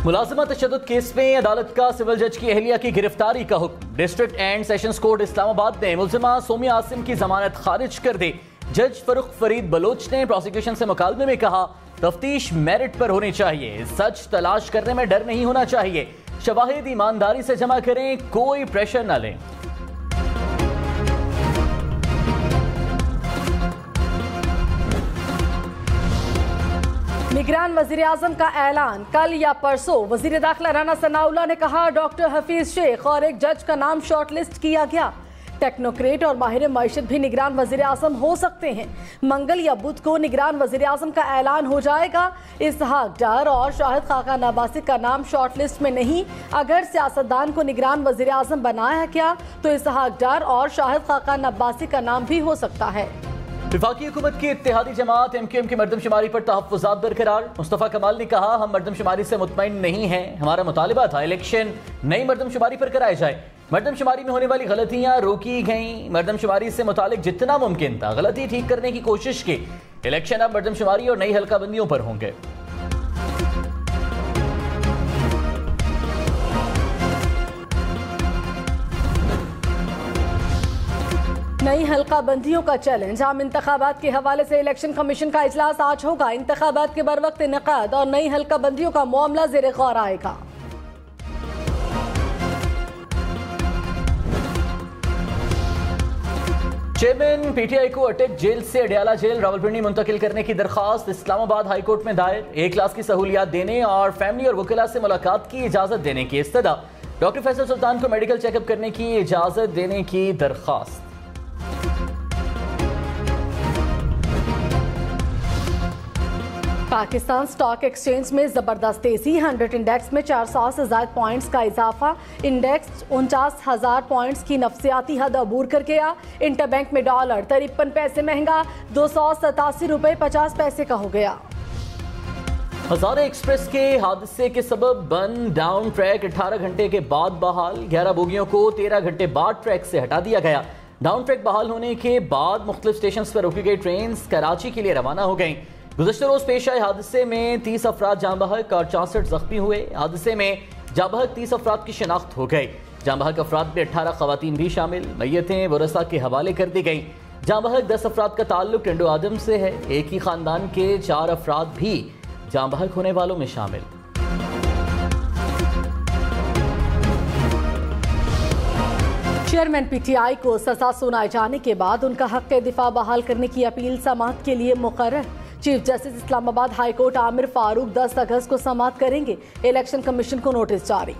मुलाजिमत तशद्दुद case में अदालत का सिविल जज की अहलिया की गिरफ्तारी का हुक्म। District and sessions court Islamabad ने मुलजिमा सोमिया आसिम की जमानत खारिज कर दी। जज फरुख फरीद बलोच ने प्रोसिक्यूशन से मुकालमे में कहा, तफ्तीश मेरिट पर होनी चाहिए, सच तलाश करने में डर नहीं होना चाहिए, शवाहिद ईमानदारी से जमा करें, कोई प्रेशर न लें। निगरान वजीर आजम का ऐलान कल या परसों। वजीर दाखिला राना सनाउल्लाह ने कहा, डॉक्टर हफीज शेख और एक जज का नाम शॉर्टलिस्ट किया गया। टेक्नोक्रेट और माहिर मईशत भी निगरान वजीर आजम हो सकते हैं। मंगल या बुध को निगरान वजीर आजम का ऐलान हो जाएगा। इसहाक डार और शाहिद खाकान अब्बासी का नाम शॉर्टलिस्ट में नहीं। अगर सियासतदान को निगरान वजीर आजम बनाया गया तो इसहाक डार और शाहिद खाकान अब्बासी का नाम भी हो सकता है। वफाकी हुकूमत की इत्तेहादी जमात MQM की मरदमशुमारी पर तहफ़्फ़ुज़ात बरकरार। मुस्तफ़ा कमाल ने कहा, हम मरदमशुमारी से मुतमईन नहीं हैं। हमारा मुतालिबा था इलेक्शन नई मरदमशुमारी पर कराए जाए। मरदमशुमारी में होने वाली गलतियां रोकी गईं। मरदमशुमारी से मुतालिक जितना मुमकिन था गलती ठीक करने की कोशिश की। इलेक्शन अब मरदमशुमारी और नई हल्काबंदियों पर होंगे। नई हल्काबंदियों का चैलेंज। आम इंतखाबात के हवाले से इलेक्शन कमीशन का इजलास आज होगा। इंतखाबात के बरवक्त इनेकाद और नई हल्काबंदियों का मामला ज़ेर गौर आएगा। चेयरमैन PTI को अटक जेल से अडियाला जेल रावलपिंडी मुंतकिल करने की दरखास्त इस्लामाबाद हाई कोर्ट में दायर। A क्लास की सहूलियात देने और फैमिली और वकीला से मुलाकात की इजाजत देने की इस्तदा। डॉक्टर फैसल सुल्तान को मेडिकल चेकअप करने की इजाजत देने की दरखास्त। पाकिस्तान स्टॉक एक्सचेंज में जबरदस्त तेजी। 100 इंडेक्स में 400 से ज्यादा पॉइंट्स का इजाफा। इंडेक्स 49,000 पॉइंट्स की नफसियाती हद अबूर कर गया। इंटरबैंक में डॉलर 53 पैसे महंगा 287 रुपए 50 पैसे का हो गया। हजारे एक्सप्रेस के हादसे के सबब बंद डाउन ट्रैक 18 घंटे के बाद बहाल। 11 बोगियों को 13 घंटे बाद ट्रैक से हटा दिया गया। डाउन ट्रैक बहाल होने के बाद मुख्तलिफ स्टेशन पर रोकी गई ट्रेन कराची के लिए रवाना हो गई। गुज़श्ता रोज पेश आए हादसे में 30 अफराद जाँ बहक और 64 जख्मी हुए। हादसे में जाँ बहक 30 अफराद की शिनाख्त हो गई। जाँ बहक अफराद में 18 खवातीन भी शामिल। मैयतें वरसा के हवाले कर दी गई। जाँ बहक 10 अफराद का ताल्लुक टिंडो आदम से है। एक ही खानदान के 4 अफराद भी जाँ बहक होने वालों में शामिल। चेयरमैन PTI को सजा सुनाए जाने के बाद उनका हक दिफा बहाल करने की अपील समाअत के लिए मुकर्रर। Chief justice Islamabad high court Aamir Farooq 10 अगस्त को समाअत करेंगे। इलेक्शन कमीशन को नोटिस जारी।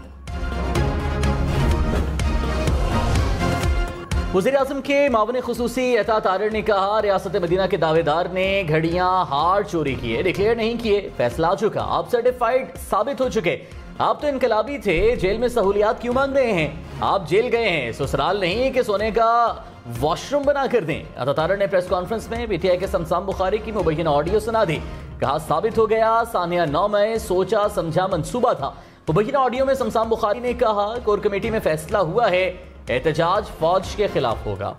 वज़ीर आज़म के मावन खुसूसी अता तारिर ने कहा, रियासत मदीना के दावेदार ने घड़ियां हार चोरी किए, डिक्लेयर नहीं किए, फैसला आ चुका, आप सर्टिफाइड साबित हो चुके। आप तो इनकलाबी थे, जेल में सहूलियात क्यों मांग रहे हैं? आप जेल गए हैं, ससुराल नहीं कि सोने का वॉशरूम बना कर दें। अता तारिर ने प्रेस कॉन्फ्रेंस में PTI के शमशान बुखारी की मुबैना ऑडियो सुना दी। कहा, साबित हो गया सानिया 9 मई सोचा समझा मंसूबा था। मुबैना ऑडियो में शमशान बुखारी ने कहा, कोर कमेटी में फैसला हुआ है, एहतजाज फौज के खिलाफ होगा।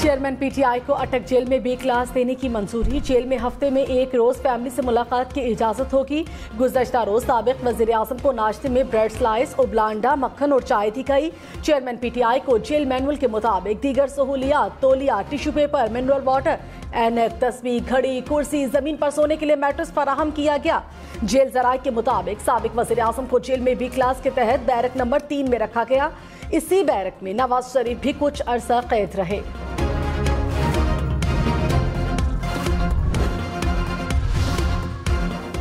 चेयरमैन PTI को अटक जेल में B क्लास देने की मंजूरी। जेल में हफ्ते में 1 रोज फैमिली से मुलाकात की इजाजत होगी। गुज़श्ता रोज साबिक वज़ीर आज़म को नाश्ते में ब्रेड स्लाइस, उबलांडा, मक्खन और चाय दी गई। चेयरमैन PTI को जेल मैनुअल के मुताबिक दीगर सहूलियात, तौलिया, टिश्यू पेपर, मिनरल वाटर, ऐनक, तस्वीर, घड़ी, कुर्सी, जमीन पर सोने के लिए मैट्रेस फराहम किया गया। जेल जराये के मुताबिक साबिक वज़ीर आज़म को जेल में B क्लास के तहत बैरक नंबर 3 में रखा गया। इसी बैरक में नवाज शरीफ भी कुछ अरसा कैद रहे।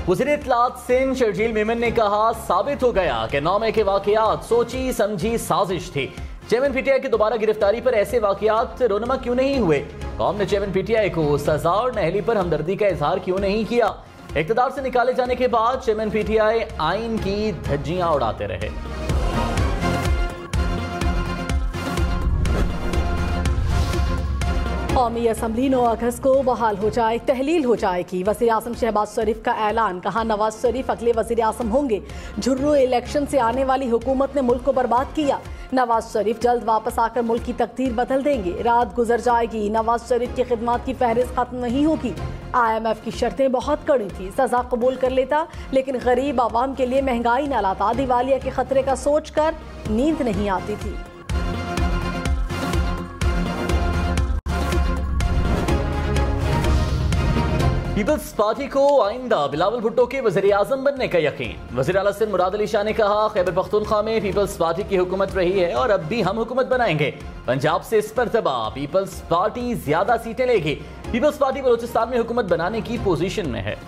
वज़ीर इत्तलात सिंध शर्जील मेमन ने कहा, साबित हो गया कि 9 मई के वाक़यात सोची समझी साजिश थी। चेयरमैन PTI की दोबारा गिरफ्तारी पर ऐसे वाक़यात रोनमा क्यों नहीं हुए? कौम ने चेयरमैन PTI को सजा और नहली पर हमदर्दी का इजहार क्यों नहीं किया? इक़्तिदार से निकाले जाने के बाद चेयरमैन PTI आइन की धज्जियां उड़ाते रहे। कौमी असम्बली 9 अगस्त को बहाल हो जाए, तहलील हो जाएगी। वज़ीर आज़म शहबाज शरीफ का ऐलान, कहा नवाज शरीफ अगले वज़ीर आज़म होंगे। झुर्रू इलेक्शन से आने वाली हुकूमत ने मुल्क को बर्बाद किया। नवाज शरीफ जल्द वापस आकर मुल्क की तकदीर बदल देंगे। रात गुजर जाएगी, नवाज शरीफ की खिदमत की फहरिस्त खत्म नहीं होगी। IMF की शर्तें बहुत कड़ी थी, सजा कबूल कर लेता, लेकिन गरीब आवाम के लिए महंगाई न लाता। दिवालिया के खतरे का सोच कर नींद नहीं आती थी। पीपल्स पार्टी को आइंदा बिलावल भुट्टो के वज़ीर आज़म बनने का यकीन। वज़ीर आला सिंध मुराद अली शाह ने कहा, खैबर पख्तूनख्वा में पीपल्स पार्टी की हुकूमत रही है और अब भी हम हुकूमत बनाएंगे। पंजाब से इस मरतबा पीपल्स पार्टी ज्यादा सीटें लेगी। पीपल्स पार्टी बलूचिस्तान में हुकूमत बनाने की पोजीशन में है।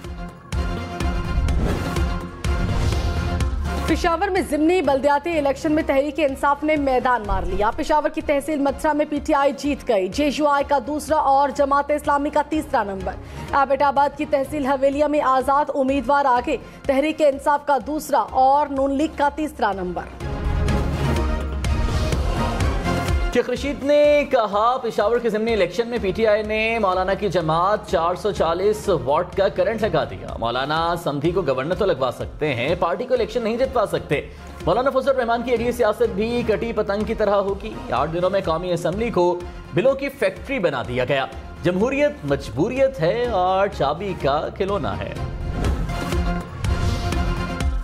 पेशावर में ज़िमनी बल्दियाती इलेक्शन में तहरीक इंसाफ ने मैदान मार लिया। पेशावर की तहसील मथरा में PTI जीत गई। JUI का दूसरा और जमात इस्लामी का तीसरा नंबर। एबटाबाद की तहसील हवेलिया में आज़ाद उम्मीदवार आगे, तहरीक इंसाफ का दूसरा और नून लीग का तीसरा नंबर। शेख रशीद ने कहा, पेशावर के ज़िमनी इलेक्शन में PTI ने मौलाना की जमात 440 वोट का करंट लगा दिया। मौलाना समधी को गवर्नर तो लगवा सकते हैं, पार्टी को इलेक्शन नहीं जितवा सकते। मौलाना फजल रहमान की अगली सियासत भी कटी पतंग की तरह होगी। 8 दिनों में कौमी असम्बली को बिलों की फैक्ट्री बना दिया गया। जमहूरियत मजबूरियत है और चाबी का खिलौना है।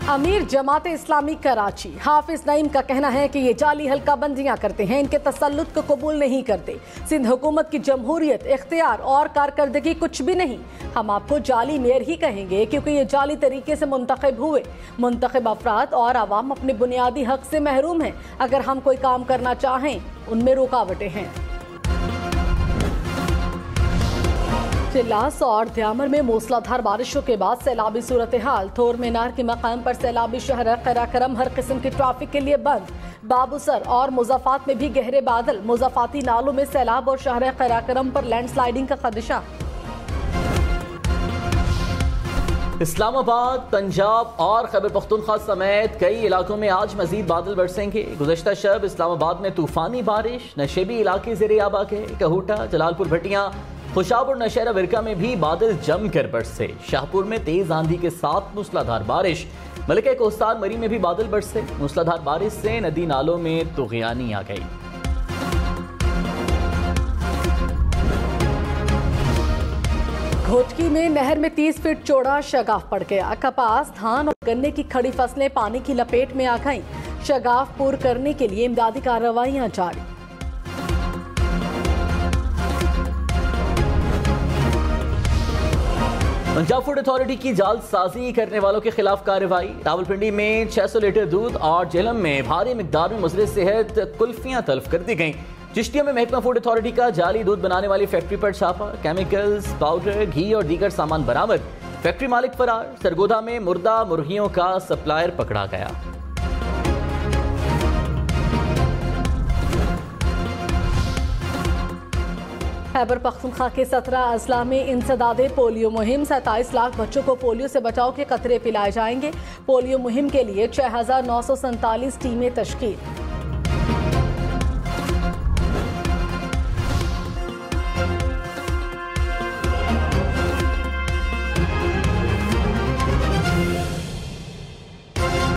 अमीर जमात इस्लामी कराची हाफिज नईम का कहना है कि ये जाली हल्का बंदियां करते हैं, इनके तसल्लुत को कबूल नहीं करते। सिंध हुकूमत की जमहूरियत, इख्तियार और कारकर्दगी कुछ भी नहीं। हम आपको जाली मेयर ही कहेंगे क्योंकि ये जाली तरीके से मुंतखब हुए। मुंतखब अफराद और आवाम अपने बुनियादी हक से महरूम हैं। अगर हम कोई काम करना चाहें, उनमें रुकावटें हैं। चिल्लास और द्यामर में मूसलाधार बारिशों के बाद सैलाबी सूरत हाल। थोर मीनार के मकाम पर सैलाबी शहर कराकरम हर किस्म की ट्रैफिक के लिए बंद। बाबूसर और मुज़फ़्फ़ात में भी गहरे बादल। मुज़फ़्फ़ाती नालों में सैलाब और शहर कराकरम पर लैंडस्लाइडिंग का खदशा। इस्लामाबाद, पंजाब और खैबर पख्तूनख्वा समेत कई इलाकों में आज मजीद बादल बरसेंगे। गुज़श्ता शब इस्लामाबाद में तूफानी बारिश, नशेबी इलाके ज़ेरे आबा के कहूटा, जलालपुर भटियां, खुशाब और नशहरा विरका में भी बादल जमकर बरसे। शाहपुर में तेज आंधी के साथ मूसलाधार बारिश। मलिका कोस्तार मरी में भी बादल बरसे। मूसलाधार बारिश से नदी नालों में तुग़यानी आ गई। घोटकी में नहर में 30 फीट चौड़ा शगाफ पड़ गया। कपास, धान और गन्ने की खड़ी फसलें पानी की लपेट में आ गईं। शगाफ पूर करने के लिए इमदादी कार्रवाइयां जारी। पंजाब फूड अथॉरिटी की जालसाजी करने वालों के खिलाफ कार्रवाई। रावलपिंडी में 600 लीटर दूध और जेलम में भारी मिकदार में मुज़र सेहत कुल्फियां तल्फ कर दी गईं। चिश्तिया में महकमा फूड अथॉरिटी का जाली दूध बनाने वाली फैक्ट्री पर छापा। केमिकल्स, पाउडर, घी और दीगर सामान बरामद। फैक्ट्री मालिक फरार। सरगोधा में मुर्दा मुर्गियों का सप्लायर पकड़ा गया। खैबर पख्तूनख्वा के 17 अजला में इंसदादे पोलियो मुहिम। 27 लाख बच्चों को पोलियो से बचाव के कतरे पिलाए जाएंगे। पोलियो मुहिम के लिए 6947 टीमें तश्कील।